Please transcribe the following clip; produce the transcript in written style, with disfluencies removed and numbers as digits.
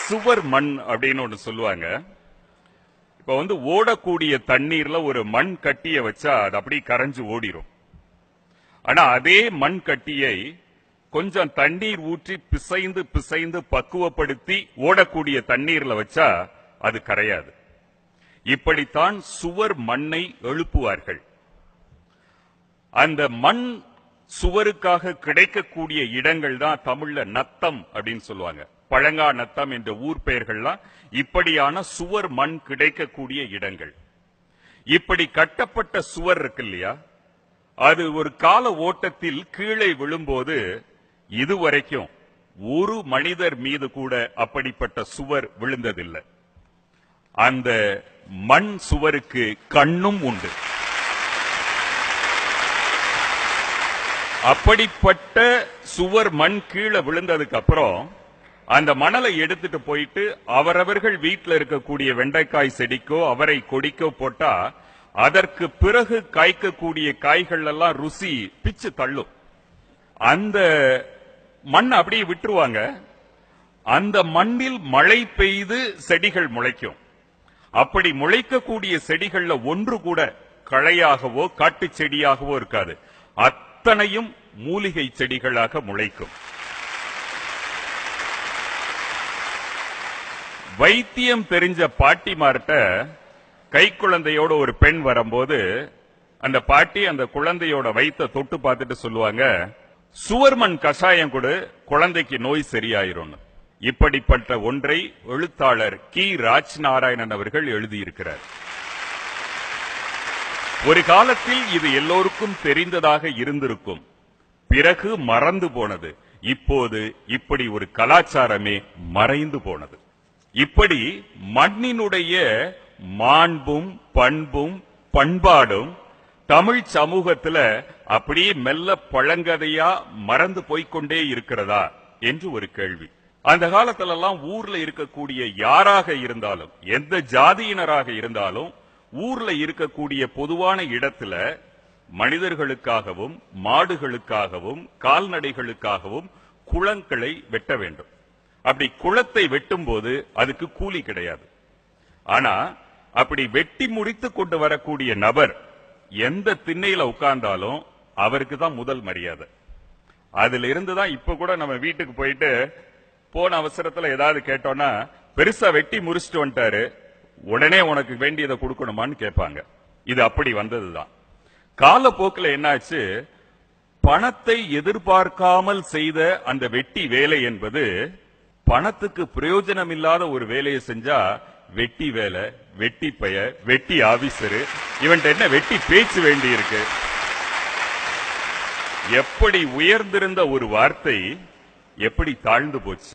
சுவர் மண் அப்படின்னு ஒண்ணு சொல்லுவாங்க. இப்ப ஓடக்கூடிய தண்ணீர்ல ஒரு மண் கட்டிய வச்சா அது அப்படியே கரைஞ்சு ஓடிரும். ஆனா அதே மண் கட்டியை கொஞ்சம் தண்ணீர் ஊற்றி பிசைந்து பிசைந்து பக்குவப்படுத்தி ஓடக்கூடிய தண்ணீர்ல வச்சா அது கரையாது. இப்படித்தான் சுவர் மண்ணை எழுப்புவார்கள். அந்த மண் சுவருக்காக கிடைக்கக்கூடிய இடங்கள் தான் தமிழ்ல நத்தம் அப்படின்னு சொல்லுவாங்க. பழங்கா நத்தம் என்ற ஊர் பெயர்கள்லாம் இப்படியான சுவர் மண் கிடைக்கக்கூடிய இடங்கள். இப்படி கட்டப்பட்ட சுவர் இருக்கு இல்லையா, அது ஒரு கால ஓட்டத்தில் கீழே விழும்போது இதுவரைக்கும் ஒரு மனிதர் மீது கூட அப்படிப்பட்ட சுவர் விழுந்ததில்லை. அந்த மண் சுவருக்கு கண்ணும் உண்டு. அப்படிப்பட்ட சுவர் மண் கீழே விழுந்ததுக்கு அப்புறம் அந்த மணலை எடுத்துட்டு போயிட்டு அவரவர்கள் வீட்டில் இருக்கக்கூடிய வெண்டைக்காய் செடிக்கோ அவரை கொடிக்கோ போட்டா அதற்கு பிறகு காய்க்கக்கூடிய காய்கள் எல்லாம் ருசி பிச்சு தள்ளும். அந்த மண் அப்படியே விட்டுருவாங்க. அந்த மண்ணில் மழை பெய்து செடிகள் முளைக்கும். அப்படி முளைக்கக்கூடிய செடிகள்ல ஒன்று கூட களையாகவோ காட்டு செடியாகவோ இருக்காது. அத்தனையும் மூலிகை செடிகளாக முளைக்கும். வைத்தியம் தெரிஞ்ச பாட்டிமார்ட்ட கை குழந்தையோட ஒரு பெண் வரும்போது அந்த பாட்டி அந்த குழந்தையோட வயித்தை தொட்டு பார்த்துட்டு சொல்லுவாங்க, சுவர்மண் கஷாயம் கொடு, குழந்தைக்கு நோய் சரியாயிரும். இப்படிப்பட்ட ஒன்றை எழுத்தாளர் கி ராஜ்நாராயணன் அவர்கள் எழுதியிருக்கிறார். ஒரு காலத்தில் இது எல்லோருக்கும் தெரிந்ததாக இருந்திருக்கும், பிறகு மறந்து போனது. இப்போது இப்படி ஒரு கலாச்சாரமே மறைந்து போனது. இப்படி மண்ணினுடைய மாண்பும் பண்பும் பண்பாடும் தமிழ் சமூகத்துல அப்படியே மெல்ல பழங்கதையா மறந்து போய்கொண்டே இருக்கிறதா என்று ஒரு கேள்வி. அந்த காலத்துல எல்லாம் ஊர்ல இருக்கக்கூடிய யாராக இருந்தாலும், எந்த ஜாதியினராக இருந்தாலும், ஊர்ல இருக்கக்கூடிய பொதுவான இடத்துல மனிதர்களுக்காகவும் மாடுகளுக்காகவும் கால்நடைகளுக்காகவும் குளங்களை வெட்ட வேண்டும். அப்படி குளத்தை வெட்டும் போது அதுக்கு கூலி கிடையாது. ஆனா அப்படி வெட்டி முடித்து கொண்டு வரக்கூடிய நபர் எந்த திண்ணையில உட்கார்ந்தாலும் அவருக்கு தான் முதல் மரியாதை. அதுல இருந்துதான் இப்ப கூட நம்ம வீட்டுக்கு போயிட்டு போன அவசரத்துல ஏதாவது கேட்டோம்னா, பெருசா வெட்டி முடிச்சுட்டு வந்துட்டாரு, உடனே உனக்கு வேண்டியதை கொடுக்கணுமான்னு கேட்பாங்க. இது அப்படி வந்ததுதான். காலப்போக்கில் என்னாச்சு, பணத்தை எதிர்பார்க்காமல் செய்த அந்த வெட்டி வேலை என்பது பணத்துக்கு பிரயோஜனம் இல்லாத ஒரு வேலையை செஞ்சா வெட்டி வேலை, வெட்டி பைய, வெட்டி ஆபீசரு, இவன்ட்ட என்ன வெட்டி பேச்சு வேண்டி இருக்கு. எப்படி உயர்ந்திருந்த ஒரு வார்த்தை எப்படி தாழ்ந்து போச்சு.